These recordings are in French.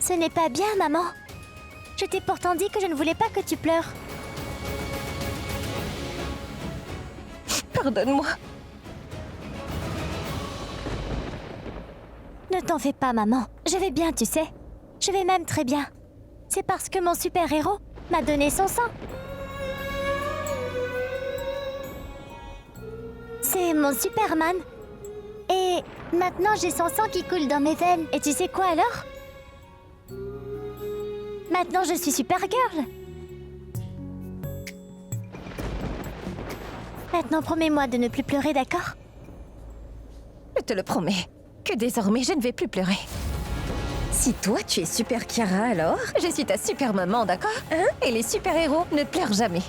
Ce n'est pas bien, maman. Je t'ai pourtant dit que je ne voulais pas que tu pleures. Pardonne-moi. Ne t'en fais pas, maman. Je vais bien, tu sais. Je vais même très bien. C'est parce que mon super-héros m'a donné son sang. C'est mon Superman. Et maintenant, j'ai son sang qui coule dans mes veines. Et tu sais quoi alors? Maintenant, je suis Supergirl. Maintenant, promets-moi de ne plus pleurer, d'accord? Je te le promets, que désormais je ne vais plus pleurer. Si toi tu es super Kiara alors, je suis ta super maman, d'accord? Hein? Et les super-héros ne pleurent jamais.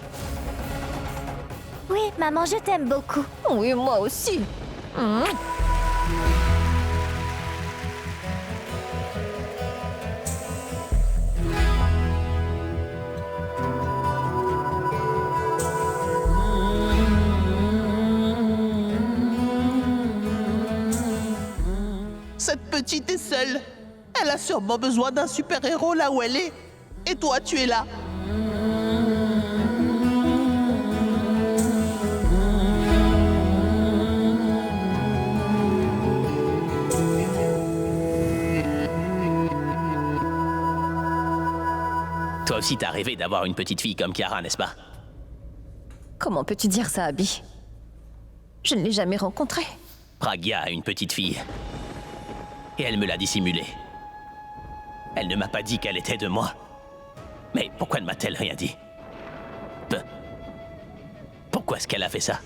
Oui, maman, je t'aime beaucoup. Oui, moi aussi. Mmh. Cette petite est seule. Elle a sûrement besoin d'un super-héros là où elle est. Et toi, tu es là. Toi aussi, t'as rêvé d'avoir une petite fille comme Kiara, n'est-ce pas? Comment peux-tu dire ça, Abby? Je ne l'ai jamais rencontrée. Pragya a une petite fille. Et elle me l'a dissimulée. Elle ne m'a pas dit qu'elle était de moi. Mais pourquoi ne m'a-t-elle rien dit? Pourquoi est-ce qu'elle a fait ça?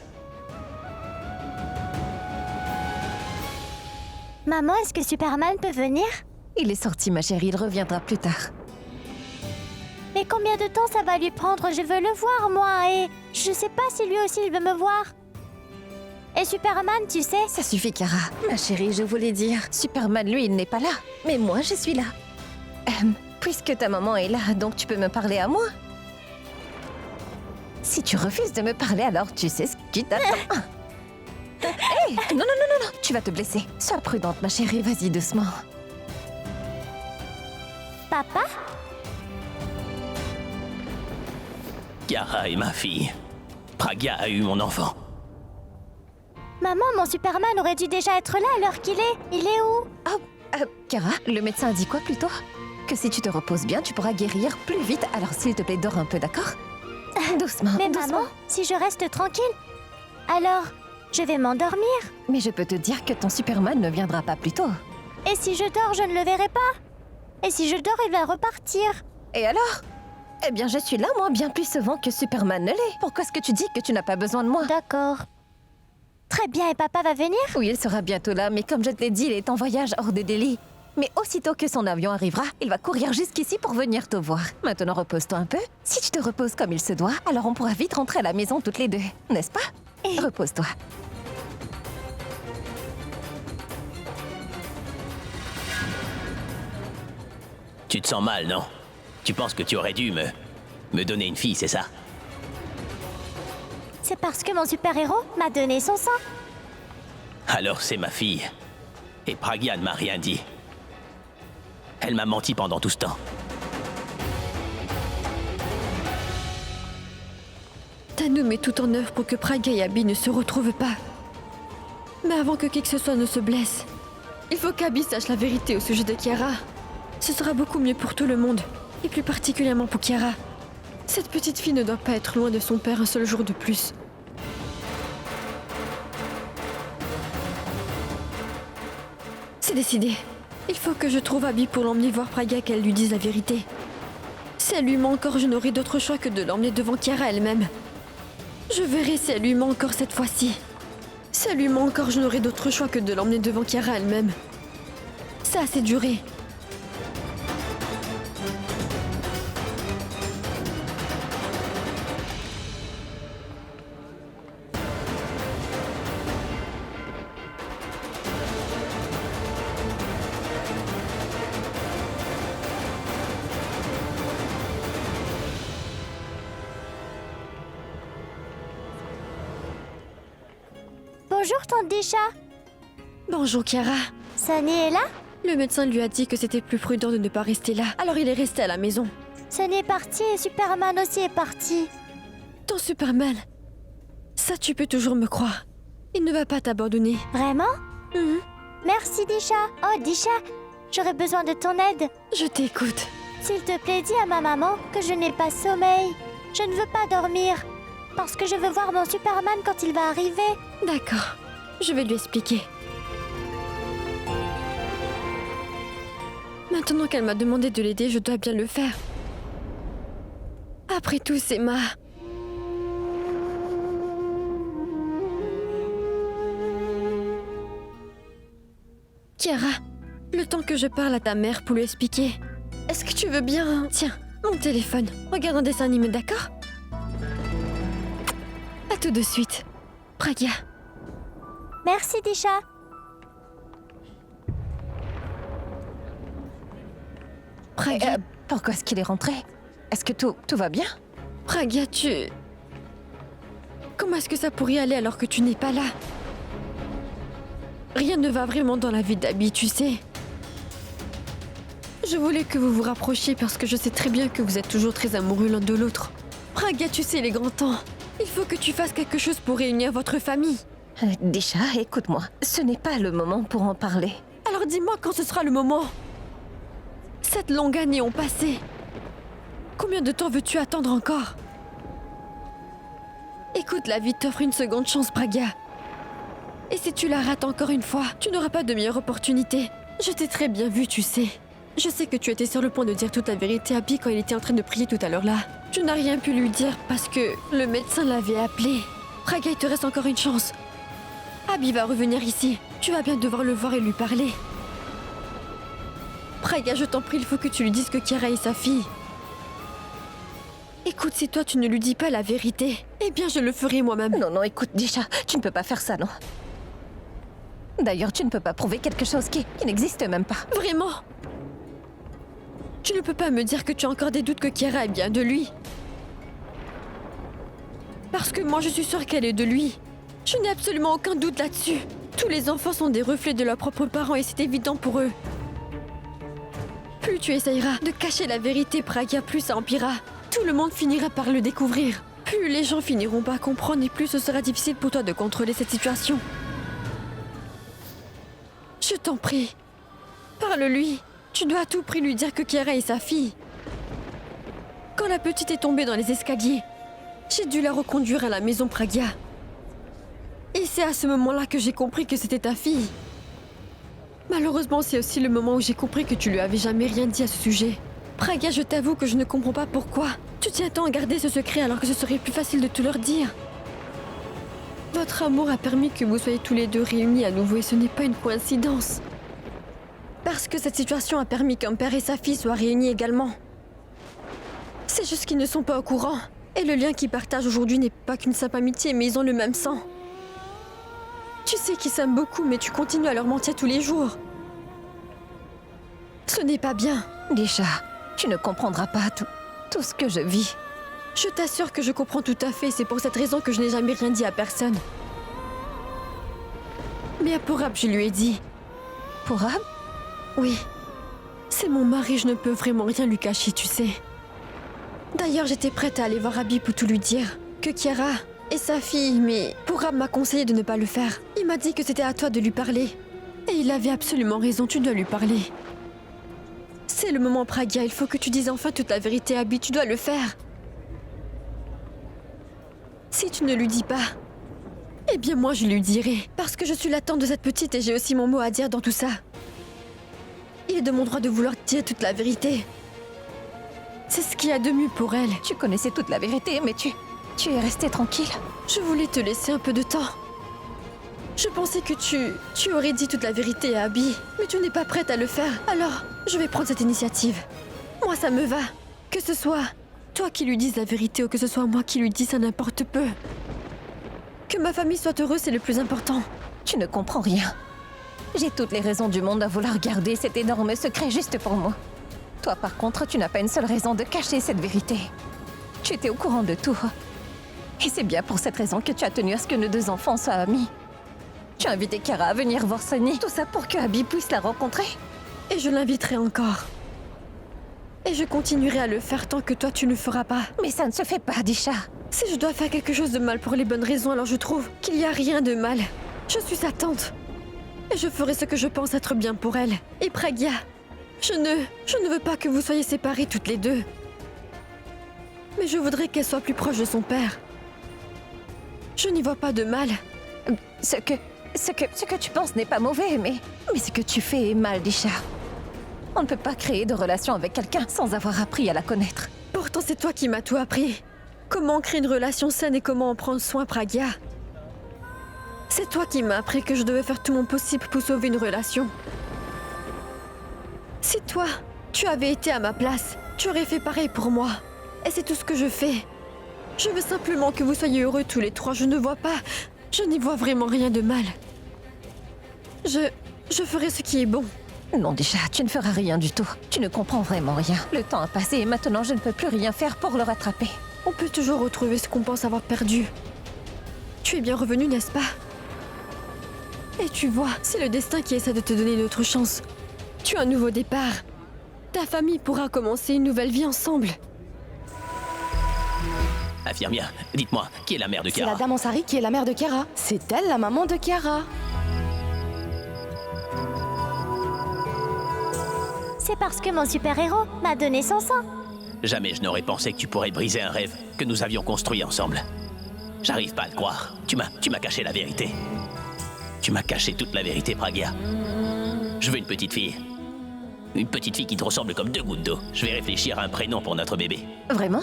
Maman, est-ce que Superman peut venir? Il est sorti, ma chérie, il reviendra plus tard. Mais combien de temps ça va lui prendre? Je veux le voir, moi, et je sais pas si lui aussi il veut me voir. Et Superman, tu sais... Ça suffit, Kara. Ma chérie, je voulais dire, Superman, lui, il n'est pas là. Mais moi, je suis là. Puisque ta maman est là, donc tu peux me parler à moi. Si tu refuses de me parler, alors tu sais ce qui t'attend. Hey, non, tu vas te blesser. Sois prudente, ma chérie, vas-y doucement. Papa? Kiara est ma fille. Pragya a eu mon enfant. Maman, mon Superman aurait dû déjà être là à l'heure qu'il est. Il est où? Oh, Kara, le médecin a dit quoi plutôt? Que si tu te reposes bien, tu pourras guérir plus vite. Alors s'il te plaît, dors un peu, d'accord? Doucement, Mais doucement. maman, si je reste tranquille, alors je vais m'endormir. Mais je peux te dire que ton Superman ne viendra pas plus tôt. Et si je dors, je ne le verrai pas. Et si je dors, il va repartir. Et alors? Eh bien, je suis là, moi, bien plus souvent que Superman ne l'est. Pourquoi est-ce que tu dis que tu n'as pas besoin de moi? D'accord. Très bien, et papa va venir? Oui, il sera bientôt là, mais comme je te l'ai dit, il est en voyage hors de Delhi. Mais aussitôt que son avion arrivera, il va courir jusqu'ici pour venir te voir. Maintenant, repose-toi un peu. Si tu te reposes comme il se doit, alors on pourra vite rentrer à la maison toutes les deux, n'est-ce pas? Repose-toi. Tu te sens mal, non? Tu penses que tu aurais dû me donner une fille, c'est ça? C'est parce que mon super-héros m'a donné son sang. Alors c'est ma fille. Et Pragya ne m'a rien dit. Elle m'a menti pendant tout ce temps. Thanou met tout en œuvre pour que Pragya et Abby ne se retrouvent pas. Mais avant que qui que ce soit ne se blesse, il faut qu'Abby sache la vérité au sujet de Kiara. Ce sera beaucoup mieux pour tout le monde, et plus particulièrement pour Kiara. Cette petite fille ne doit pas être loin de son père un seul jour de plus. C'est décidé. Il faut que je trouve Abby pour l'emmener voir Pragya, qu'elle lui dise la vérité. Si elle lui ment encore, je n'aurai d'autre choix que de l'emmener devant Kiara elle-même. Je verrai si elle lui ment encore cette fois-ci. Si elle lui ment encore, je n'aurai d'autre choix que de l'emmener devant Kiara elle-même. Ça a assez duré. Bonjour, tante Disha. Bonjour Kiara. Sunny est là? Le médecin lui a dit que c'était plus prudent de ne pas rester là, alors il est resté à la maison. Sunny est parti et Superman aussi est parti. Ton Superman, ça tu peux toujours me croire. Il ne va pas t'abandonner. Vraiment? Mhm. Merci, Disha. Oh, Disha, j'aurais besoin de ton aide. Je t'écoute. S'il te plaît, dis à ma maman que je n'ai pas sommeil. Je ne veux pas dormir. Parce que je veux voir mon Superman quand il va arriver. D'accord, je vais lui expliquer. Maintenant qu'elle m'a demandé de l'aider, je dois bien le faire. Après tout, c'est ma... Kiara, le temps que je parle à ta mère pour lui expliquer, est-ce que tu veux bien... Tiens, mon téléphone. Regarde un dessin animé, d'accord? À tout de suite. Pragya. Merci, Disha. Pragya, Pourquoi est-ce qu'il est rentré? Est-ce que tout va bien? Pragya, tu... Comment est-ce que ça pourrait aller alors que tu n'es pas là? Rien ne va vraiment dans la vie d'Abby, tu sais. Je voulais que vous vous rapprochiez parce que je sais très bien que vous êtes toujours très amoureux l'un de l'autre. Pragya, tu sais, les grands temps. Il faut que tu fasses quelque chose pour réunir votre famille. Disha, écoute-moi. Ce n'est pas le moment pour en parler. Alors dis-moi quand ce sera le moment. 7 longues années ont passé. Combien de temps veux-tu attendre encore? Écoute, la vie t'offre une seconde chance, Pragya. Et si tu la rates encore une fois, tu n'auras pas de meilleure opportunité. Je t'ai très bien vu, tu sais. Je sais que tu étais sur le point de dire toute la vérité à Abby quand il était en train de prier tout à l'heure là. Tu n'as rien pu lui dire parce que le médecin l'avait appelé. Pragya, il te reste encore une chance. Abby va revenir ici. Tu vas bien devoir le voir et lui parler. Pragya, je t'en prie, il faut que tu lui dises que Kiara est sa fille. Écoute, si toi tu ne lui dis pas la vérité, eh bien je le ferai moi-même. Non, écoute, Disha, tu ne peux pas faire ça, non? D'ailleurs, tu ne peux pas prouver quelque chose qui n'existe même pas. Vraiment? Tu ne peux pas me dire que tu as encore des doutes que Kiara est bien de lui. Parce que moi je suis sûre qu'elle est de lui. Je n'ai absolument aucun doute là-dessus. Tous les enfants sont des reflets de leurs propres parents et c'est évident pour eux. Plus tu essayeras de cacher la vérité, Pragya, plus ça empirera. Tout le monde finira par le découvrir. Plus les gens finiront par comprendre et plus ce sera difficile pour toi de contrôler cette situation. Je t'en prie, parle-lui. Tu dois à tout prix lui dire que Kiara est sa fille. Quand la petite est tombée dans les escaliers, j'ai dû la reconduire à la maison, Pragya. Et c'est à ce moment-là que j'ai compris que c'était ta fille. Malheureusement, c'est aussi le moment où j'ai compris que tu lui avais jamais rien dit à ce sujet. Pragya, je t'avoue que je ne comprends pas pourquoi. Tu tiens tant à garder ce secret alors que ce serait plus facile de te le dire. Votre amour a permis que vous soyez tous les deux réunis à nouveau et ce n'est pas une coïncidence. Parce que cette situation a permis qu'un père et sa fille soient réunis également. C'est juste qu'ils ne sont pas au courant. Et le lien qu'ils partagent aujourd'hui n'est pas qu'une simple amitié, mais ils ont le même sang. Tu sais qu'ils s'aiment beaucoup, mais tu continues à leur mentir tous les jours. Ce n'est pas bien. Disha, tu ne comprendras pas tout ce que je vis. Je t'assure que je comprends tout à fait. C'est pour cette raison que je n'ai jamais rien dit à personne. Mais à Porab, je lui ai dit. Porab? Oui. C'est mon mari, je ne peux vraiment rien lui cacher, tu sais. D'ailleurs, j'étais prête à aller voir Abby pour tout lui dire. Que Kiara est sa fille, mais Porab m'a conseillé de ne pas le faire. Il m'a dit que c'était à toi de lui parler. Et il avait absolument raison, tu dois lui parler. C'est le moment, Pragya, il faut que tu dises enfin toute la vérité à Abby, tu dois le faire. Si tu ne lui dis pas, eh bien moi je lui dirai. Parce que je suis la tante de cette petite et j'ai aussi mon mot à dire dans tout ça. Il est de mon droit de vouloir dire toute la vérité. C'est ce qu'il y a de mieux pour elle. Tu connaissais toute la vérité, mais tu es resté tranquille. Je voulais te laisser un peu de temps. Je pensais que tu aurais dit toute la vérité à Abby, mais tu n'es pas prête à le faire. Alors, je vais prendre cette initiative. Moi, ça me va. Que ce soit toi qui lui dises la vérité ou que ce soit moi qui lui dise, ça n'importe peu. Que ma famille soit heureuse, c'est le plus important. Tu ne comprends rien. J'ai toutes les raisons du monde à vouloir garder cet énorme secret juste pour moi. Toi, par contre, tu n'as pas une seule raison de cacher cette vérité. Tu étais au courant de tout. Et c'est bien pour cette raison que tu as tenu à ce que nos 2 enfants soient amis. Tu as invité Kiara à venir voir Sunny, tout ça pour que Abby puisse la rencontrer. Et je l'inviterai encore. Et je continuerai à le faire tant que toi tu ne le feras pas. Mais ça ne se fait pas, Disha. Si je dois faire quelque chose de mal pour les bonnes raisons, alors je trouve qu'il n'y a rien de mal. Je suis sa tante. Et je ferai ce que je pense être bien pour elle. Et Pragya, je ne veux pas que vous soyez séparés toutes les deux. Mais je voudrais qu'elle soit plus proche de son père. Je n'y vois pas de mal. Ce que tu penses n'est pas mauvais, mais ce que tu fais est mal, Disha. On ne peut pas créer de relation avec quelqu'un sans avoir appris à la connaître. Pourtant, c'est toi qui m'as tout appris. Comment créer une relation saine et comment en prendre soin, Pragya. C'est toi qui m'as appris que je devais faire tout mon possible pour sauver une relation. Si toi, tu avais été à ma place, tu aurais fait pareil pour moi. Et c'est tout ce que je fais. Je veux simplement que vous soyez heureux tous les trois. Je n'y vois vraiment rien de mal. Je ferai ce qui est bon. Non, Disha, tu ne feras rien du tout. Tu ne comprends vraiment rien. Le temps a passé et maintenant je ne peux plus rien faire pour le rattraper. On peut toujours retrouver ce qu'on pense avoir perdu. Tu es bien revenu, n'est-ce pas? Et tu vois, c'est le destin qui essaie de te donner une autre chance. Tu as un nouveau départ. Ta famille pourra commencer une nouvelle vie ensemble. Infirmière, dites-moi, qui est la mère de C'est Kiara? la dame Ansari qui est la mère de Kiara. C'est elle la maman de Kiara. C'est parce que mon super-héros m'a donné son sang. Jamais je n'aurais pensé que tu pourrais briser un rêve que nous avions construit ensemble. J'arrive pas à le croire. Tu m'as caché la vérité. Tu m'as caché toute la vérité, Pragya. Je veux une petite fille. Une petite fille qui te ressemble comme deux gouttes d'eau. Je vais réfléchir à un prénom pour notre bébé. Vraiment?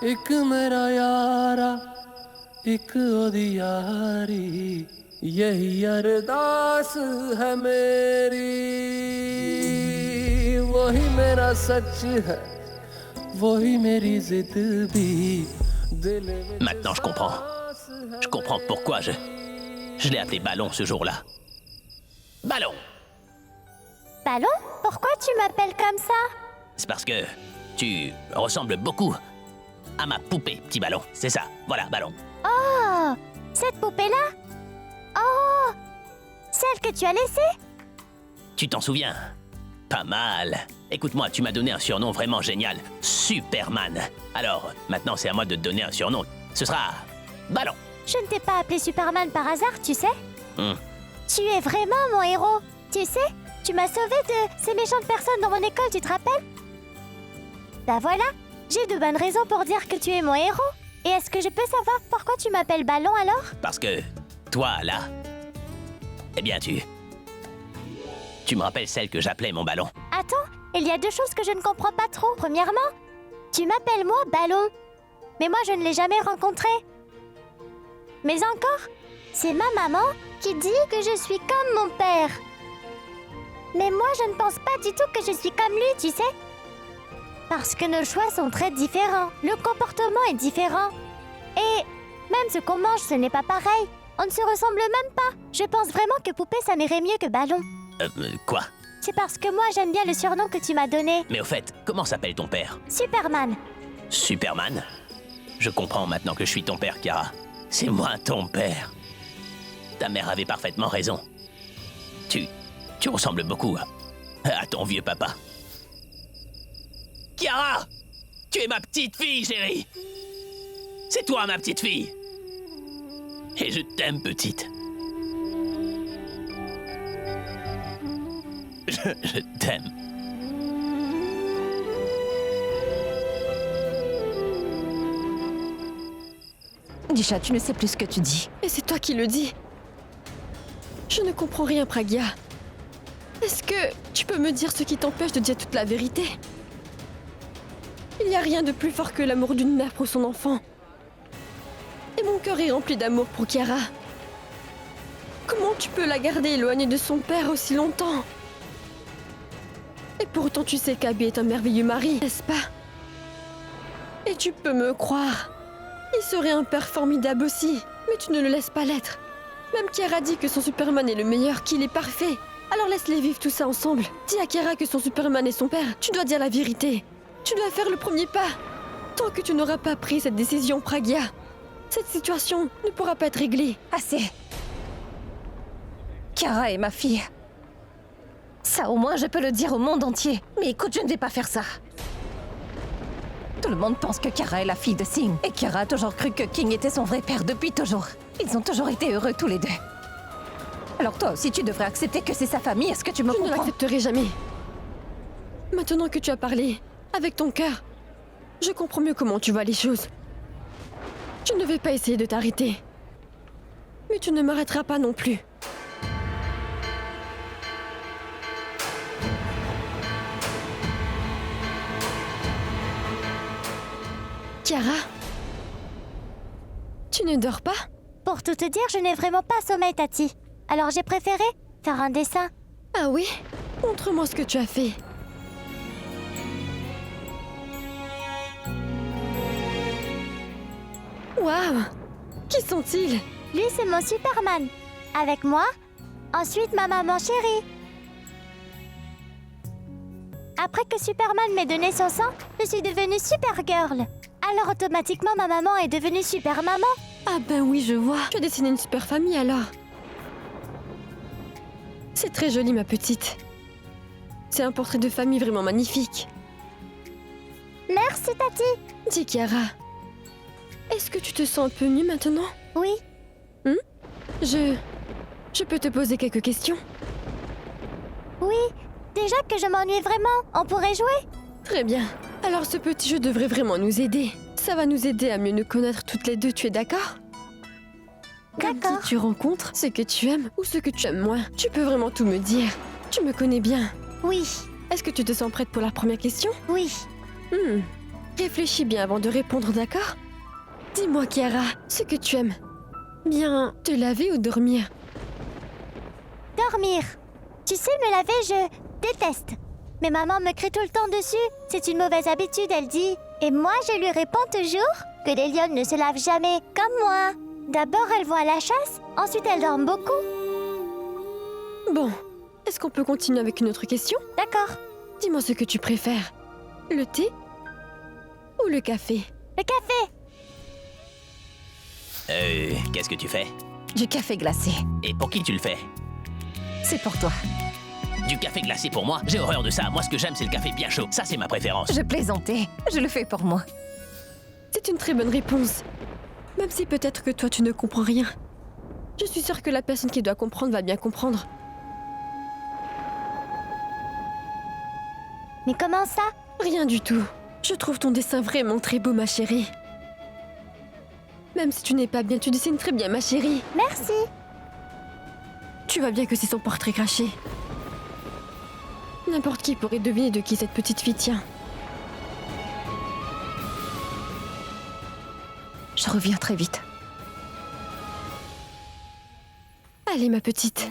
एक मेरा यारा एक ओदी यारी यही अरदास है मेरी वही मेरा सच है वही मेरी जिद भी दिल में Maintenant, je comprends. Je comprends pourquoi je l'ai appelé Ballon ce jour-là. Ballon! Ballon? Pourquoi tu m'appelles comme ça? C'est parce que tu ressembles beaucoup à ma poupée, petit ballon. C'est ça, voilà, Ballon. Oh, cette poupée-là? Oh, celle que tu as laissée? Tu t'en souviens? Pas mal. Écoute-moi, tu m'as donné un surnom vraiment génial. Superman. Alors, maintenant c'est à moi de te donner un surnom. Ce sera Ballon. Je ne t'ai pas appelé Superman par hasard, tu sais? Hmm. Tu es vraiment mon héros. Tu sais, tu m'as sauvé de ces méchantes personnes dans mon école, tu te rappelles? Bah voilà, j'ai de bonnes raisons pour dire que tu es mon héros. Et est-ce que je peux savoir pourquoi tu m'appelles Ballon alors? Parce que toi, là... Eh bien, tu me rappelles celle que j'appelais mon ballon. Attends, il y a deux choses que je ne comprends pas trop. Premièrement, tu m'appelles moi Ballon. Mais moi, je ne l'ai jamais rencontré. Mais encore, c'est ma maman qui dit que je suis comme mon père. Mais moi, je ne pense pas du tout que je suis comme lui, tu sais. Parce que nos choix sont très différents. Le comportement est différent. Et même ce qu'on mange, ce n'est pas pareil. On ne se ressemble même pas. Je pense vraiment que poupée, ça m'irait mieux que Ballon. Quoi? C'est parce que moi, j'aime bien le surnom que tu m'as donné. Mais au fait, comment s'appelle ton père? Superman. Superman? Je comprends maintenant que je suis ton père, Kiara. C'est moi ton père. Ta mère avait parfaitement raison. Tu ressembles beaucoup à ton vieux papa. Kiara! Tu es ma petite fille, chérie! C'est toi, ma petite fille! Et je t'aime, petite. Je t'aime. Disha, tu ne sais plus ce que tu dis. Et c'est toi qui le dis. Je ne comprends rien, Pragya. Est-ce que tu peux me dire ce qui t'empêche de dire toute la vérité? Il n'y a rien de plus fort que l'amour d'une mère pour son enfant. Et mon cœur est rempli d'amour pour Kiara. Comment tu peux la garder éloignée de son père aussi longtemps? Et pourtant tu sais qu'Abby est un merveilleux mari, n'est-ce pas? Et tu peux me croire. Il serait un père formidable aussi, mais tu ne le laisses pas l'être. Même Kiara dit que son Superman est le meilleur, qu'il est parfait. Alors laisse-les vivre tout ça ensemble. Dis à Kiara que son Superman est son père. Tu dois dire la vérité. Tu dois faire le premier pas. Tant que tu n'auras pas pris cette décision, Pragya. Cette situation ne pourra pas être réglée. Assez. Kiara est ma fille. Ça, au moins, je peux le dire au monde entier. Mais écoute, je ne vais pas faire ça. Tout le monde pense que Kiara est la fille de Singh. Et Kiara a toujours cru que King était son vrai père depuis toujours. Ils ont toujours été heureux tous les deux. Alors toi aussi, tu devrais accepter que c'est sa famille. Est-ce que tu me Je ne comprends? l'accepterai jamais. Maintenant que tu as parlé, avec ton cœur, je comprends mieux comment tu vois les choses. Je ne vais pas essayer de t'arrêter. Mais tu ne m'arrêteras pas non plus. Kiara, tu ne dors pas? Pour tout te dire, je n'ai vraiment pas sommeil, Tati. Alors j'ai préféré faire un dessin. Ah oui? Montre-moi ce que tu as fait. Waouh! Qui sont-ils? Lui, c'est mon Superman. Avec moi, ensuite ma maman chérie. Après que Superman m'ait donné son sang, je suis devenue Supergirl. Alors automatiquement, ma maman est devenue Super Maman. Ah ben oui, je vois. Tu as dessiné une super famille alors. C'est très joli, ma petite. C'est un portrait de famille vraiment magnifique. Merci, Tati. Dis, Kiara, est-ce que tu te sens un peu mieux maintenant? Oui, Je peux te poser quelques questions? oui. Déjà que je m'ennuie vraiment, on pourrait jouer? Très bien. Alors ce petit jeu devrait vraiment nous aider. Ça va nous aider à mieux nous connaître toutes les deux, tu es d'accord? Comme D'accord. qui tu rencontres, ce que tu aimes ou ce que tu aimes moins. Tu peux vraiment tout me dire. Tu me connais bien. Oui, Est-ce que tu te sens prête pour la première question? oui. Réfléchis bien avant de répondre, d'accord? Dis-moi, Kiara, ce que tu aimes. Bien, te laver ou dormir? Dormir. Tu sais, me laver, je déteste. Mais maman me crie tout le temps dessus. C'est une mauvaise habitude, elle dit. Et moi, je lui réponds toujours que les lionnes ne se lavent jamais, comme moi. D'abord, elles vont à la chasse, ensuite elles dorment beaucoup. Bon, est-ce qu'on peut continuer avec une autre question? D'accord. Dis-moi ce que tu préfères. Le thé ou le café? Le café. Qu'est-ce que tu fais? Du café glacé. Et pour qui tu le fais? C'est pour toi. Du café glacé pour moi? J'ai horreur de ça. Moi, ce que j'aime, c'est le café bien chaud. Ça, c'est ma préférence. Je plaisantais. Je le fais pour moi. C'est une très bonne réponse. Même si peut-être que toi tu ne comprends rien. Je suis sûre que la personne qui doit comprendre va bien comprendre. Mais comment ça? Rien du tout. Je trouve ton dessin vraiment très beau, ma chérie. Même si tu n'es pas bien, tu dessines très bien, ma chérie. Merci. Tu vois bien que c'est son portrait craché. N'importe qui pourrait deviner de qui cette petite fille tient. Je reviens très vite. Allez, ma petite.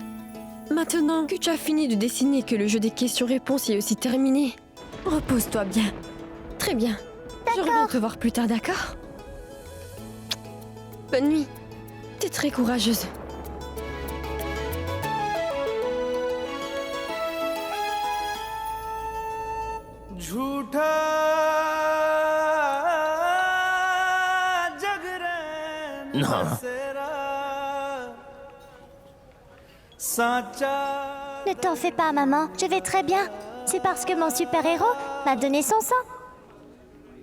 Maintenant que tu as fini de dessiner et que le jeu des questions-réponses est aussi terminé, repose-toi bien. Très bien. Je reviens te voir plus tard, d'accord? Bonne nuit. T'es très courageuse. Non. Ne t'en fais pas, maman. Je vais très bien. C'est parce que mon super-héros m'a donné son sang.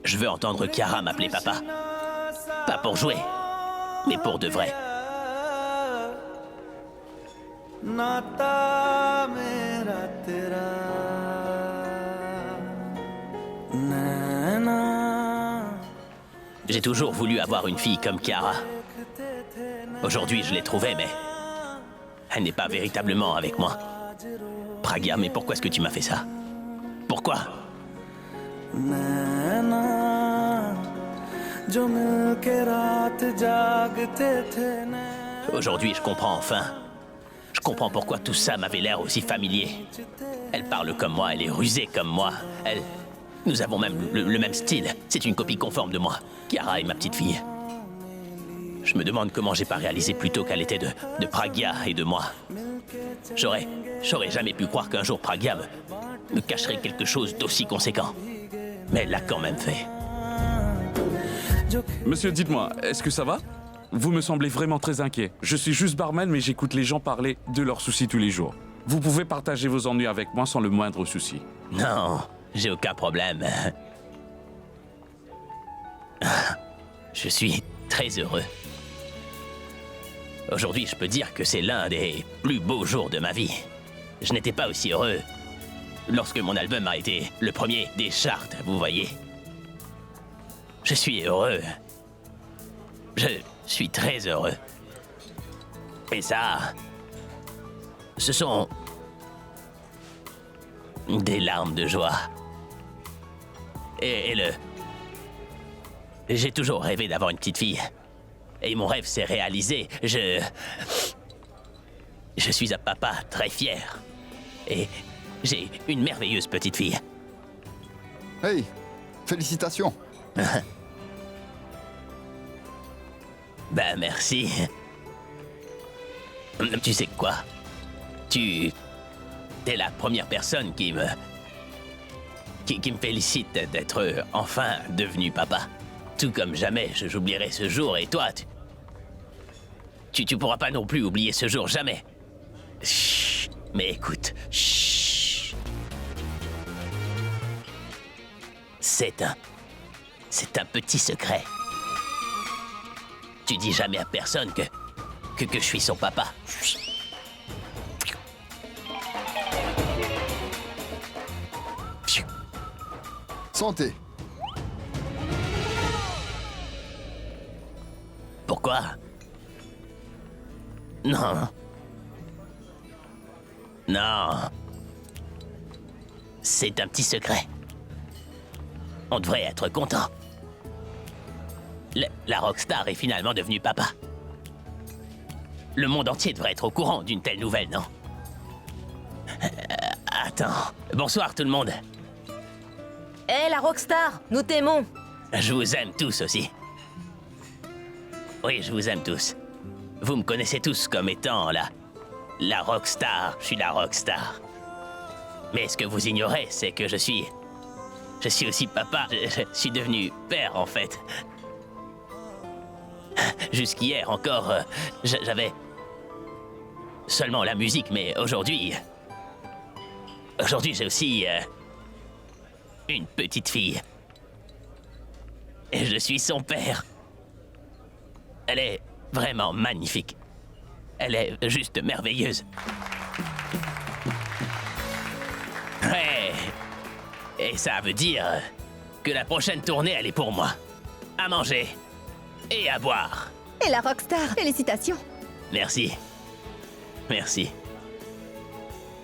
Je veux entendre Kiara m'appeler papa. Pas pour jouer, mais pour de vrai. J'ai toujours voulu avoir une fille comme Kiara. Aujourd'hui, je l'ai trouvée, mais elle n'est pas véritablement avec moi. Pragya, mais pourquoi est-ce que tu m'as fait ça? Pourquoi? Aujourd'hui, je comprends enfin. Je comprends pourquoi tout ça m'avait l'air aussi familier. Elle parle comme moi, elle est rusée comme moi. Nous avons même le même style. C'est une copie conforme de moi. Kiara est ma petite fille. Je me demande comment j'ai pas réalisé plus tôt qu'elle était de Pragya et de moi. J'aurais jamais pu croire qu'un jour Pragya me cacherait quelque chose d'aussi conséquent. Mais elle l'a quand même fait. Monsieur, dites-moi, est-ce que ça va? vous me semblez vraiment très inquiet. Je suis juste barman, mais j'écoute les gens parler de leurs soucis tous les jours. Vous pouvez partager vos ennuis avec moi sans le moindre souci. Non, j'ai aucun problème. Je suis très heureux. Aujourd'hui, je peux dire que c'est l'un des plus beaux jours de ma vie. Je n'étais pas aussi heureux lorsque mon album a été le premier des charts, vous voyez. Je suis heureux. Je suis très heureux. Et ça, ce sont des larmes de joie. Et j'ai toujours rêvé d'avoir une petite fille. Et mon rêve s'est réalisé. Je suis un papa très fier. Et j'ai une merveilleuse petite fille. Hey, félicitations. Ben merci. Tu sais quoi? T'es la première personne qui me félicite d'être enfin devenu papa. Tout comme jamais j'oublierai ce jour. Et toi, tu pourras pas non plus oublier ce jour, jamais. Chut, mais écoute, chut. C'est un petit secret. Tu dis jamais à personne que je suis son papa. Santé. Pourquoi? Non. Non. C'est un petit secret. On devrait être content. La rockstar est finalement devenue papa. Le monde entier devrait être au courant d'une telle nouvelle, non? Attends. Bonsoir tout le monde. Hé, la rockstar, nous t'aimons. Je vous aime tous aussi. Oui, je vous aime tous. Vous me connaissez tous comme étant la rockstar. Je suis la rockstar. Mais ce que vous ignorez, c'est que je suis aussi papa. Je suis devenu père, en fait. Jusqu'hier encore, j'avais seulement la musique, mais aujourd'hui, j'ai aussi une petite fille. Et je suis son père. Elle est vraiment magnifique. Elle est juste merveilleuse. Ouais. Et ça veut dire que la prochaine tournée, elle est pour moi. À manger et à boire. Et la rockstar, félicitations. Merci. Merci.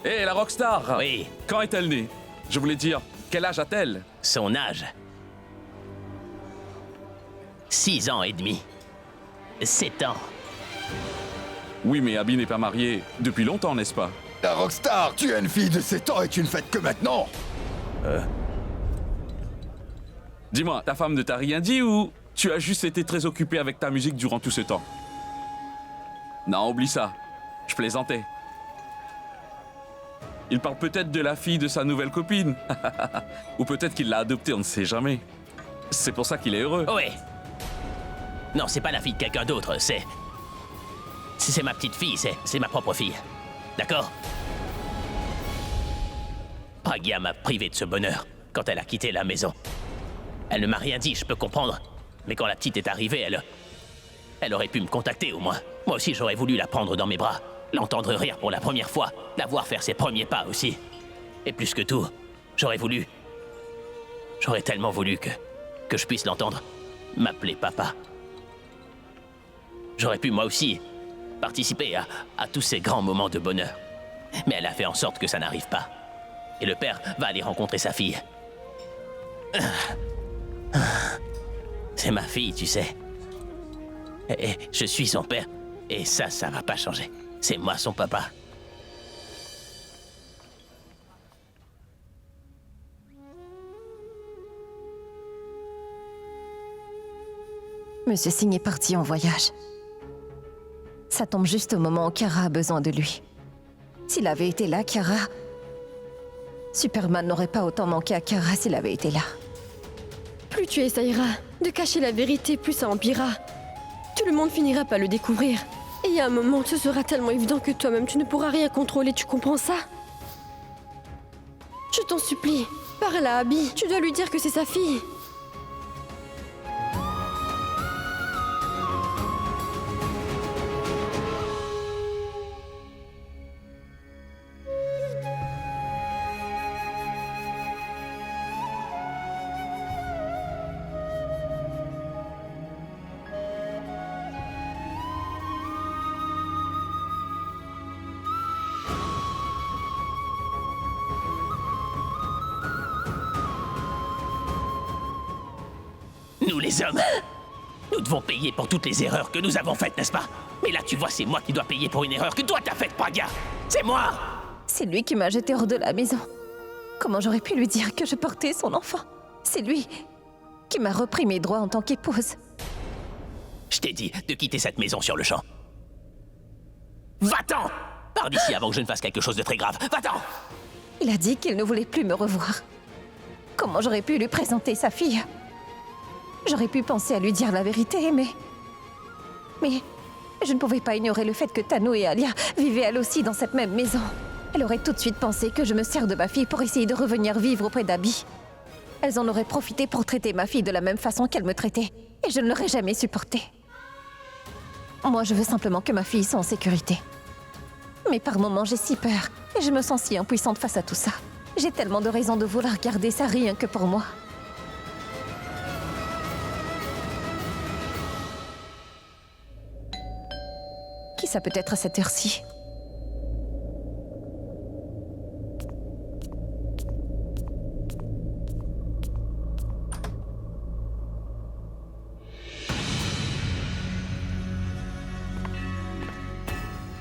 Hé, la rockstar! Oui. Quand est-elle née? Je voulais dire, quel âge a-t-elle? Son âge. 6 ans et demi. 7 ans. Oui, mais Abby n'est pas mariée depuis longtemps, n'est-ce pas? La rockstar, tu es une fille de 7 ans et tu ne fêtes que maintenant. Dis-moi, ta femme ne t'a rien dit ou tu as juste été très occupé avec ta musique durant tout ce temps? Non, oublie ça. Je plaisantais. Il parle peut-être de la fille de sa nouvelle copine. Ou peut-être qu'il l'a adoptée, on ne sait jamais. C'est pour ça qu'il est heureux. Oui. Non, c'est pas la fille de quelqu'un d'autre, c'est ma petite fille, c'est ma propre fille. D'accord? Pragya m'a privé de ce bonheur quand elle a quitté la maison. Elle ne m'a rien dit, je peux comprendre. Mais quand la petite est arrivée, elle aurait pu me contacter au moins. Moi aussi, j'aurais voulu la prendre dans mes bras, l'entendre rire pour la première fois, la voir faire ses premiers pas aussi. Et plus que tout, j'aurais tellement voulu que je puisse l'entendre m'appeler papa. J'aurais pu moi aussi participer à tous ces grands moments de bonheur. Mais elle a fait en sorte que ça n'arrive pas. Et le père va aller rencontrer sa fille. C'est ma fille, tu sais. Et je suis son père. Et ça va pas changer. C'est moi son papa. Monsieur Singh est parti en voyage. Ça tombe juste au moment où Kiara a besoin de lui. S'il avait été là, Kiara... Superman n'aurait pas autant manqué à Kiara s'il avait été là. Plus tu essayeras de cacher la vérité, plus ça empirera. Tu le monde finira par le découvrir. Et il y a un moment, ce sera tellement évident que toi-même, tu ne pourras rien contrôler, tu comprends ça? Je t'en supplie, parle à Abby, tu dois lui dire que c'est sa fille. Nous les hommes, nous devons payer pour toutes les erreurs que nous avons faites, n'est-ce pas? Mais là, tu vois, c'est moi qui dois payer pour une erreur que toi t'as faite, Pragya. C'est moi! C'est lui qui m'a jeté hors de la maison. Comment j'aurais pu lui dire que je portais son enfant? C'est lui qui m'a repris mes droits en tant qu'épouse. Je t'ai dit de quitter cette maison sur le champ. Va-t'en! Pars d'ici avant que je ne fasse quelque chose de très grave. Va-t'en! Il a dit qu'il ne voulait plus me revoir. Comment j'aurais pu lui présenter sa fille? J'aurais pu penser à lui dire la vérité, mais je ne pouvais pas ignorer le fait que Tanu et Alia vivaient elles aussi dans cette même maison. Elle aurait tout de suite pensé que je me sers de ma fille pour essayer de revenir vivre auprès d'Abby. Elles en auraient profité pour traiter ma fille de la même façon qu'elle me traitait, et je ne l'aurais jamais supporté. Moi, je veux simplement que ma fille soit en sécurité. Mais par moments, j'ai si peur, et je me sens si impuissante face à tout ça. J'ai tellement de raisons de vouloir garder ça rien que pour moi. Qui ça peut être à cette heure-ci?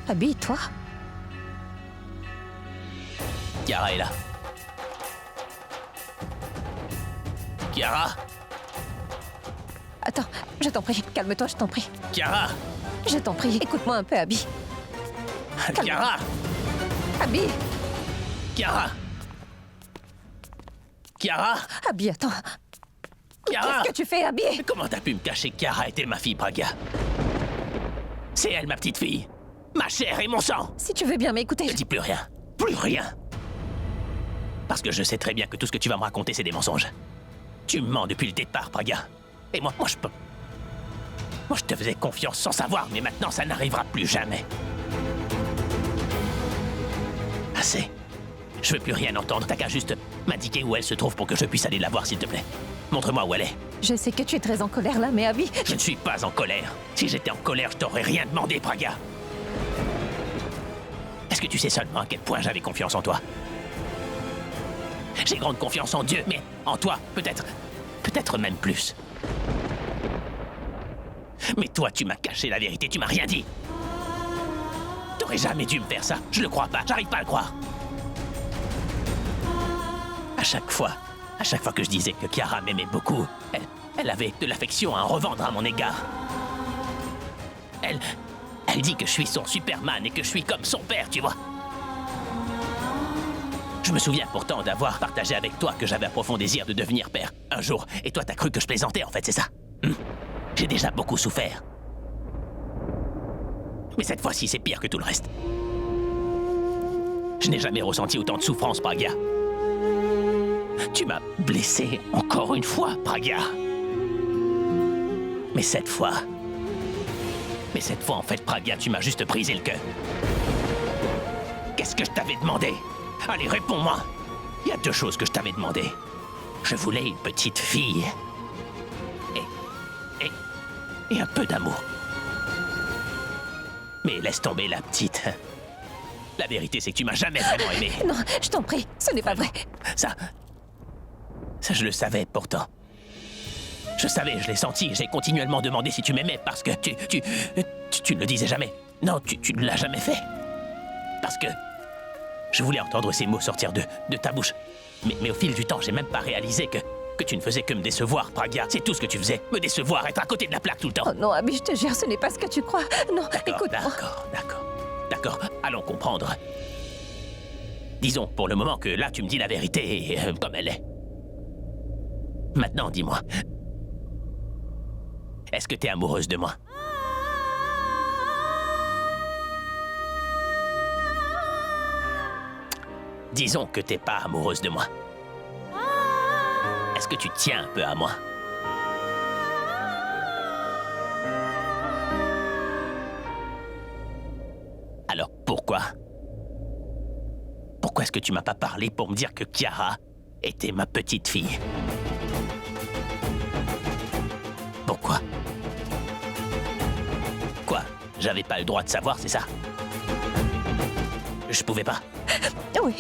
Abby, toi? Kiara est là. Kiara? Attends, je t'en prie, calme-toi, je t'en prie. Kiara? Je t'en prie, écoute-moi un peu, Abby. Kiara? Abby! Kiara? Kiara? Abby, attends. Kiara? Qu'est-ce que tu fais, Abby? Comment t'as pu me cacher que Kiara était ma fille, Pragya? C'est elle, ma petite fille. Ma chair et mon sang. Si tu veux bien m'écouter... Ne dis plus rien. Plus rien. Parce que je sais très bien que tout ce que tu vas me raconter, c'est des mensonges. Tu me mens depuis le départ, Pragya. Et moi, je peux... Moi, je te faisais confiance sans savoir, mais maintenant, ça n'arrivera plus jamais. Assez. Je veux plus rien entendre. T'as qu'à juste m'indiquer où elle se trouve pour que je puisse aller la voir, s'il te plaît. Montre-moi où elle est. Je sais que tu es très en colère là, mais Abby... Je ne suis pas en colère. Si j'étais en colère, je t'aurais rien demandé, Pragya. Est-ce que tu sais seulement à quel point j'avais confiance en toi? J'ai grande confiance en Dieu, mais en toi, peut-être... peut-être même plus. Mais toi, tu m'as caché la vérité, tu m'as rien dit. T'aurais jamais dû me faire ça, je le crois pas, j'arrive pas à le croire. À chaque fois que je disais que Kiara m'aimait beaucoup, elle avait de l'affection à en revendre à mon égard. Elle dit que je suis son Superman et que je suis comme son père, tu vois. Je me souviens pourtant d'avoir partagé avec toi que j'avais un profond désir de devenir père un jour, et toi t'as cru que je plaisantais en fait, c'est ça? J'ai déjà beaucoup souffert. Mais cette fois-ci, c'est pire que tout le reste. Je n'ai jamais ressenti autant de souffrance, Pragya. Tu m'as blessé encore une fois, Pragya. Mais cette fois, en fait, Pragya, tu m'as juste brisé le cœur. Qu'est-ce que je t'avais demandé? Allez, réponds-moi. Il y a deux choses que je t'avais demandé. Je voulais une petite fille. Et un peu d'amour. Mais laisse tomber la petite. La vérité, c'est que tu m'as jamais vraiment aimé. Non, je t'en prie, ce n'est pas vrai. Ça, je le savais pourtant. Je savais, je l'ai senti. J'ai continuellement demandé si tu m'aimais parce que tu ne le disais jamais. Non, tu ne l'as jamais fait. Parce que je voulais entendre ces mots sortir de ta bouche. Mais au fil du temps, j'ai même pas réalisé que tu ne faisais que me décevoir, Pragya. C'est tout ce que tu faisais. Me décevoir, être à côté de la plaque tout le temps. Oh non, Abby, je te jure, ce n'est pas ce que tu crois. Non, écoute-moi. D'accord, allons comprendre. Disons pour le moment que là, tu me dis la vérité comme elle est. Maintenant, dis-moi. Est-ce que t'es amoureuse de moi? Disons que t'es pas amoureuse de moi. Est-ce que tu tiens un peu à moi? Alors pourquoi? Pourquoi est-ce que tu m'as pas parlé pour me dire que Kiara était ma petite fille? Pourquoi? Quoi? J'avais pas le droit de savoir, c'est ça? Je pouvais pas. Oui.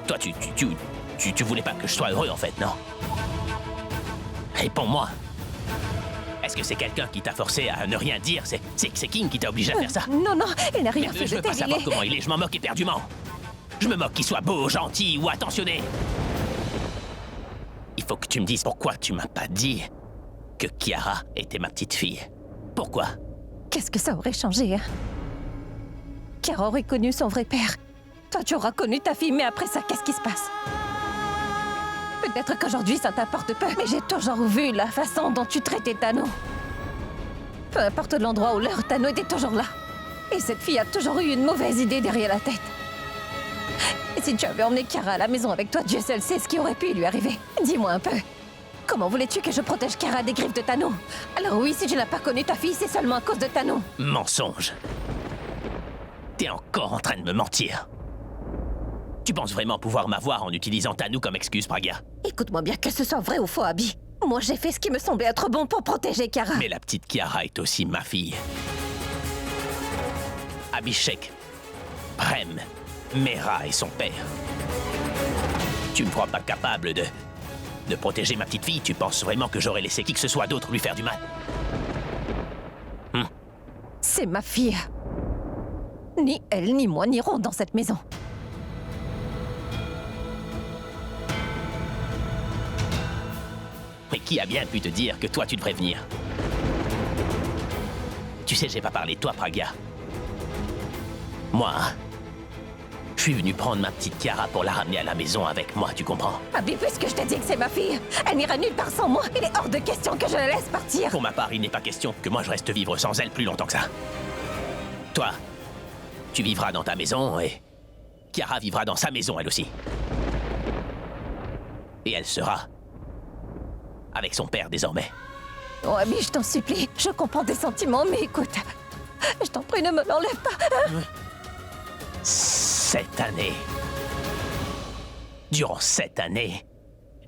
Toi, tu voulais pas que je sois heureux, en fait, non? Réponds-moi. Est-ce que c'est quelqu'un qui t'a forcé à ne rien dire? C'est King qui t'a obligé à faire ça? Non, non, il n'a rien Mais fait je de veux pas tel, savoir il est- comment il est, je m'en moque éperdument. Je me moque qu'il soit beau, gentil ou attentionné. Il faut que tu me dises pourquoi tu m'as pas dit que Kiara était ma petite fille. Pourquoi? Qu'est-ce que ça aurait changé, hein? Kiara aurait connu son vrai père. Toi, tu auras connu ta fille, mais après ça, qu'est-ce qui se passe? Peut-être qu'aujourd'hui, ça t'apporte peu, mais j'ai toujours vu la façon dont tu traitais Tano. Peu importe l'endroit ou l'heure, Tano était toujours là. Et cette fille a toujours eu une mauvaise idée derrière la tête. Et si tu avais emmené Kiara à la maison avec toi, Dieu seul sait ce qui aurait pu lui arriver. Dis-moi un peu. Comment voulais-tu que je protège Kiara des griffes de Tano? Alors oui, si tu n'as pas connu ta fille, c'est seulement à cause de Tano. Mensonge. T'es encore en train de me mentir. Tu penses vraiment pouvoir m'avoir en utilisant Tano comme excuse, Pragya? Écoute-moi bien, que ce soit vrai ou faux, Abby. Moi, j'ai fait ce qui me semblait être bon pour protéger Kiara. Mais la petite Kiara est aussi ma fille. Abhishek, Prem, Mera et son père. Tu me crois pas capable de protéger ma petite fille? Tu penses vraiment que j'aurais laissé qui que ce soit d'autre lui faire du mal? C'est ma fille. Ni elle, ni moi n'iront dans cette maison. Mais qui a bien pu te dire que toi tu devrais venir? Tu sais, j'ai pas parlé de toi, Pragya. Moi, je suis venu prendre ma petite Kiara pour la ramener à la maison avec moi, tu comprends? Abby, puisque je t'ai dit que c'est ma fille, elle n'ira nulle part sans moi. Il est hors de question que je la laisse partir. Pour ma part, il n'est pas question que moi je reste vivre sans elle plus longtemps que ça. Toi, tu vivras dans ta maison et Kiara vivra dans sa maison elle aussi. Et elle sera avec son père désormais. Oh, Abby, je t'en supplie. Je comprends tes sentiments, mais écoute, je t'en prie, ne me l'enlève pas. Cette année, durant cette année,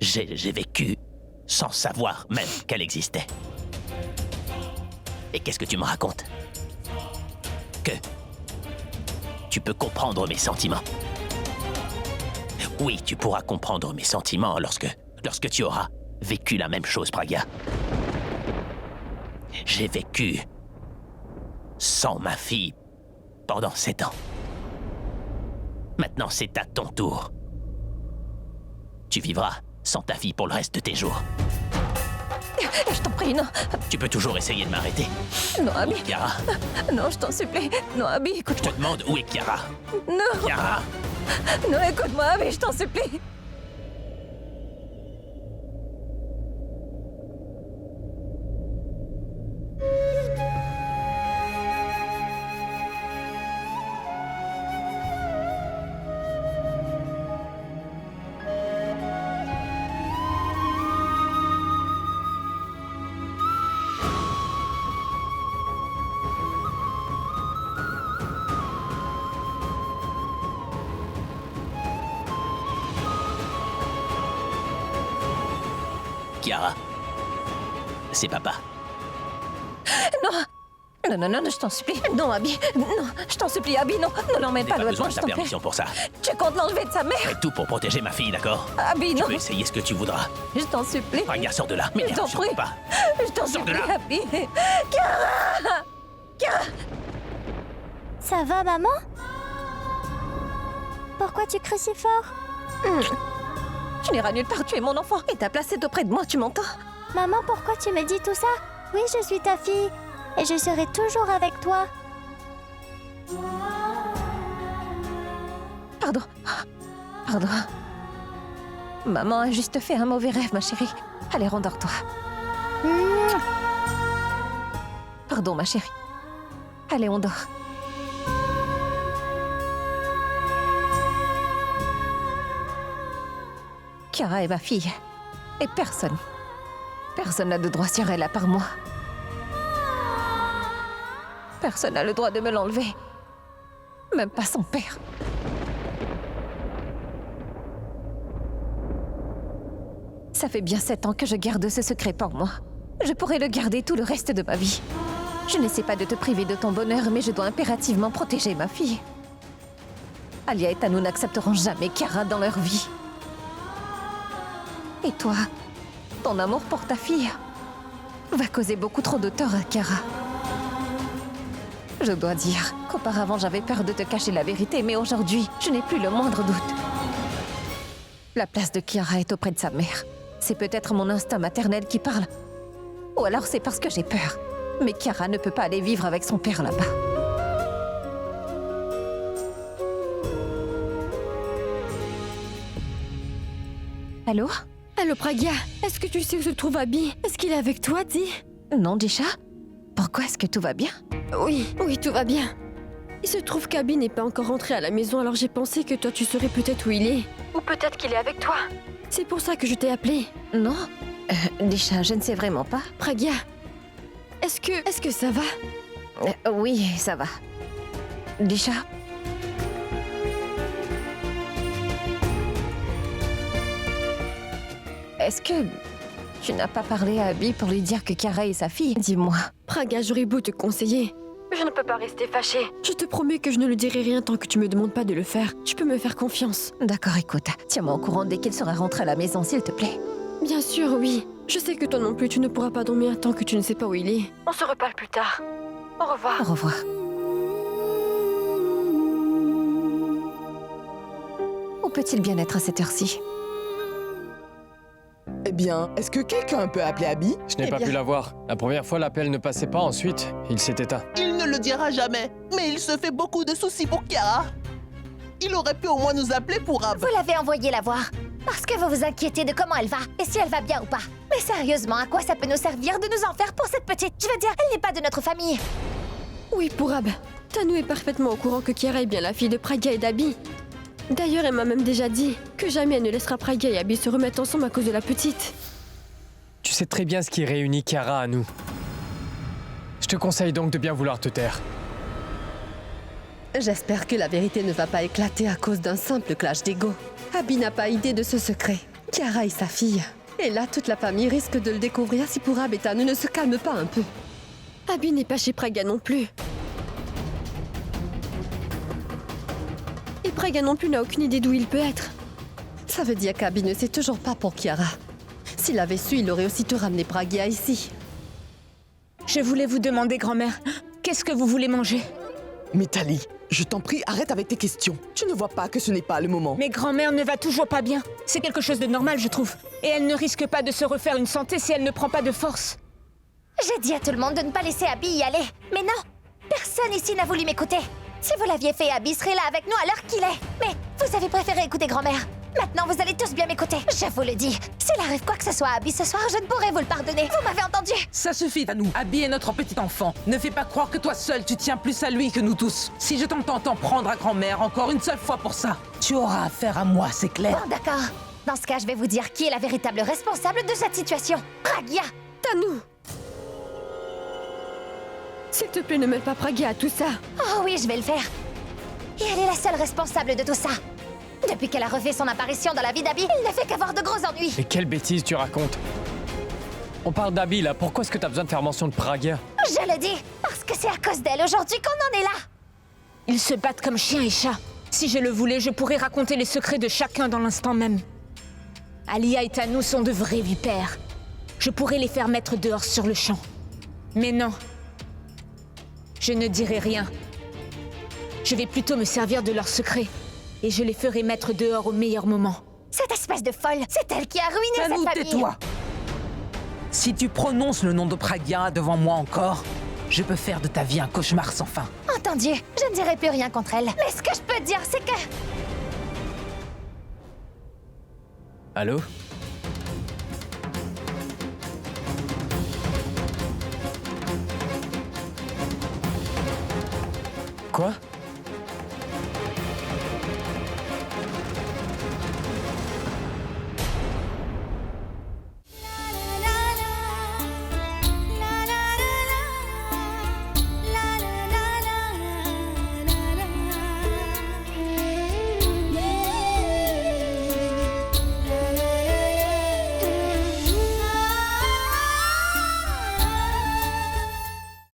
j'ai vécu sans savoir même qu'elle existait. Et qu'est-ce que tu me racontes? Que tu peux comprendre mes sentiments. Oui, tu pourras comprendre mes sentiments lorsque tu auras vécu la même chose, Pragya. J'ai vécu sans ma fille pendant 7 ans. Maintenant, c'est à ton tour. Tu vivras sans ta fille pour le reste de tes jours. Je t'en prie, non. Tu peux toujours essayer de m'arrêter. Non, Abby. Kiara, Non, je t'en supplie. Non, Abby, je écoute-moi. te demande où est Kiara. Non, Kiara, non, écoute-moi, Abby, je t'en supplie. Kiara, c'est papa. Non, non, non, je t'en supplie. Non, Abby. Non, je t'en supplie, Abby, non. Ne l'emmène J'ai pas pas loin de besoin moi, de je ta t'en prie. permission pour ça. Tu comptes l'enlever de sa Je mère. ferai tout pour protéger ma fille, d'accord? Abby, Tu non. peux essayer ce que tu voudras. Je t'en supplie. Pragya, sors de là. Mais Je t'en surtout prie. pas. Je t'en Sors de supplie, là. Abby. Kiara! Kiara! Ça va, maman? Pourquoi tu cries si fort? Tu n'iras nulle part, tu es mon enfant. Et ta place est auprès de moi, tu m'entends? Maman, pourquoi tu me dis tout ça? Oui, je suis ta fille. Et je serai toujours avec toi. Pardon. Pardon. Maman a juste fait un mauvais rêve, ma chérie. Allez, rendors-toi. Pardon, ma chérie. Allez, on dort. Kiara est ma fille. Et personne n'a de droit sur elle à part moi. Personne n'a le droit de me l'enlever. Même pas son père. Ça fait bien 7 ans que je garde ce secret pour moi. Je pourrais le garder tout le reste de ma vie. Je n'essaie pas de te priver de ton bonheur, mais je dois impérativement protéger ma fille. Alia et Tanu n'accepteront jamais Kiara dans leur vie. Et toi, ton amour pour ta fille va causer beaucoup trop de tort à Kiara. Je dois dire qu'auparavant j'avais peur de te cacher la vérité, mais aujourd'hui, je n'ai plus le moindre doute. La place de Kiara est auprès de sa mère. C'est peut-être mon instinct maternel qui parle. Ou alors c'est parce que j'ai peur. Mais Kiara ne peut pas aller vivre avec son père là-bas. Allô? Allô, Pragya, est-ce que tu sais où se trouve Abby? Est-ce qu'il est avec toi, dis? Non, Disha? Pourquoi est-ce que tout va bien? Oui, tout va bien. Il se trouve qu'Abby n'est pas encore rentré à la maison, alors j'ai pensé que toi tu saurais peut-être où il est. Ou peut-être qu'il est avec toi. C'est pour ça que je t'ai appelé. Non? Disha, je ne sais vraiment pas. Pragya, est-ce que ça va? Oui, ça va. Disha? Est-ce que tu n'as pas parlé à Abby pour lui dire que Kiara est sa fille? Dis-moi. Pragya, j'aurais beau te conseiller. Je ne peux pas rester fâchée. Je te promets que je ne lui dirai rien tant que tu me demandes pas de le faire. Tu peux me faire confiance. D'accord, écoute. Tiens-moi au courant dès qu'il sera rentré à la maison, s'il te plaît. Bien sûr, oui. Je sais que toi non plus, tu ne pourras pas dormir tant que tu ne sais pas où il est. On se reparle plus tard. Au revoir. Au revoir. Où peut-il bien être à cette heure-ci? Eh bien, est-ce que quelqu'un peut appeler Abby? Je n'ai pas pu la voir. La première fois, l'appel ne passait pas. Ensuite, il s'est éteint. Il ne le dira jamais, mais il se fait beaucoup de soucis pour Kiara. Il aurait pu au moins nous appeler pour Ab. Vous l'avez envoyée la voir. Parce que vous vous inquiétez de comment elle va et si elle va bien ou pas. Mais sérieusement, à quoi ça peut nous servir de nous en faire pour cette petite? Je veux dire, elle n'est pas de notre famille. Oui, pour Ab. Tanu est parfaitement au courant que Kiara est bien la fille de Pragya et d'Abby. D'ailleurs, elle m'a même déjà dit que jamais elle ne laissera Pragya et Abby se remettre ensemble à cause de la petite. Tu sais très bien ce qui réunit Kiara à nous. Je te conseille donc de bien vouloir te taire. J'espère que la vérité ne va pas éclater à cause d'un simple clash d'ego. Abby n'a pas idée de ce secret. Kiara est sa fille. Et là, toute la famille risque de le découvrir si Pourab et Tanu ne se calment pas un peu. Abby n'est pas chez Pragya non plus. Et Pragya non plus n'a aucune idée d'où il peut être. Ça veut dire qu'Abby ne sait toujours pas pour Kiara. S'il avait su, il aurait aussitôt ramené Pragya ici. Je voulais vous demander, grand-mère, qu'est-ce que vous voulez manger? Mitali, je t'en prie, arrête avec tes questions. Tu ne vois pas que ce n'est pas le moment. Mais grand-mère ne va toujours pas bien. C'est quelque chose de normal, je trouve. Et elle ne risque pas de se refaire une santé si elle ne prend pas de force. J'ai dit à tout le monde de ne pas laisser Abby y aller. Mais non, personne ici n'a voulu m'écouter. Si vous l'aviez fait, Abby serait là avec nous à l'heure qu'il est. Mais vous avez préféré écouter grand-mère. Maintenant, vous allez tous bien m'écouter. Je vous le dis. S'il arrive quoi que ce soit à Abby ce soir, je ne pourrai vous le pardonner. Vous m'avez entendu? Ça suffit, Tanu. Abby est notre petit enfant. Ne fais pas croire que toi seul, tu tiens plus à lui que nous tous. Si je t'entends t'en prendre à grand-mère encore une seule fois pour ça, tu auras affaire à moi, c'est clair. Bon, d'accord. Dans ce cas, je vais vous dire qui est la véritable responsable de cette situation. Pragya! Tanu! S'il te plaît, ne mêle pas Pragya à tout ça. Oh oui, je vais le faire. Et elle est la seule responsable de tout ça. Depuis qu'elle a refait son apparition dans la vie d'Abby, il ne fait qu'avoir de gros ennuis. Mais quelle bêtise tu racontes? On parle d'Abby là, pourquoi est-ce que t'as besoin de faire mention de Pragya? Je le dis, parce que c'est à cause d'elle aujourd'hui qu'on en est là. Ils se battent comme chien et chat. Si je le voulais, je pourrais raconter les secrets de chacun dans l'instant même. Alia et Tanu sont de vrais vipères. Je pourrais les faire mettre dehors sur le champ. Mais non. Je ne dirai rien. Je vais plutôt me servir de leurs secrets. Et je les ferai mettre dehors au meilleur moment. Cette espèce de folle, c'est elle qui a ruiné Tanu, cette famille. tais-toi. Si tu prononces le nom de Pragya devant moi encore, je peux faire de ta vie un cauchemar sans fin. Entendu, je ne dirai plus rien contre elle. Mais ce que je peux dire, c'est que... Allô? Quoi?